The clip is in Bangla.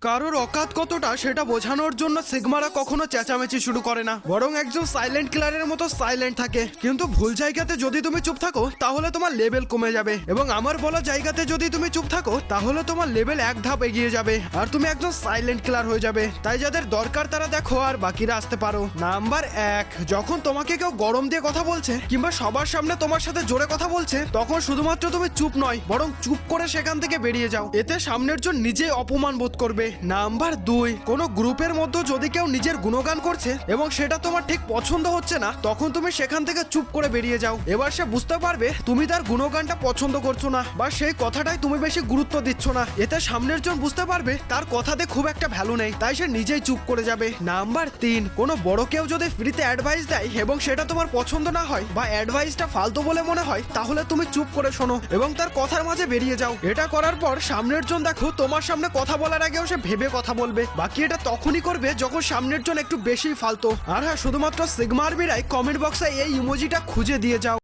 কারোর অকাত কতটা সেটা বোঝানোর জন্য সিগমারা কখনো চেঁচামেচি শুরু করে না, বরং একজন সাইলেন্ট কিলারের মতো সাইলেন্ট থাকে। কিন্তু ভুল জায়গাতে যদি তুমি চুপ থাকো তাহলে তোমার লেভেল কমে যাবে, এবং আমার বলা জায়গাতে যদি তুমি চুপ থাকো তাহলে তোমার লেভেল এক ধাপ এগিয়ে যাবে আর তুমি একজন সাইলেন্ট কিলার হয়ে যাবে। তাই যাদের দরকার তারা দেখো আর বাকিরা আসতে পারো। নাম্বার 1, যখন তোমাকে কেউ গরম দিয়ে কথা বলছে কিংবা সবার সামনে তোমার সাথে জোরে কথা বলছে, তখন শুধুমাত্র তুমি চুপ নয় বরং চুপ করে সেখান থেকে বেরিয়ে যাও। এতে সামনের জন নিজেই অপমান বোধ করবে। নাম্বার 2, কোনো গ্রুপের মধ্যে যদি কেউ নিজের গুণগান করছে এবং সেটা তোমার ঠিক পছন্দ হচ্ছে না, তখন তুমি সেখান থেকে চুপ করে বেরিয়ে যাও। এবার সে বুঝতে পারবে তুমি তার গুণগানটা পছন্দ করছো না বা সেই কথাটাই তুমি বেশি গুরুত্ব দিচ্ছ না। এতে সামনের জন বুঝতে পারবে তার কথাতে খুব একটা ভ্যালু নেই, তাই সে নিজেই চুপ করে যাবে। নাম্বার 3, কোনো বড় কেউ যদি ফ্রিতে অ্যাডভাইস দেয় এবং সেটা তোমার পছন্দ না হয় বা অ্যাডভাইসটা ফালতু বলে মনে হয়, তাহলে তুমি চুপ করে শোনো এবং তার কথার মাঝে বেরিয়ে যাও। এটা করার পর সামনের জন দেখো তোমার সামনে কথা বলার আগেও সে ভেবে কথা বলবে। বাকি এটা তখনই করবে যখন সামনের জন একটু বেশি ফালতু। আর হ্যাঁ, শুধুমাত্র সিগমা আর্মিরাই কমেন্ট বক্সে এই ইমোজিটা খুঁজে দিয়ে যাও।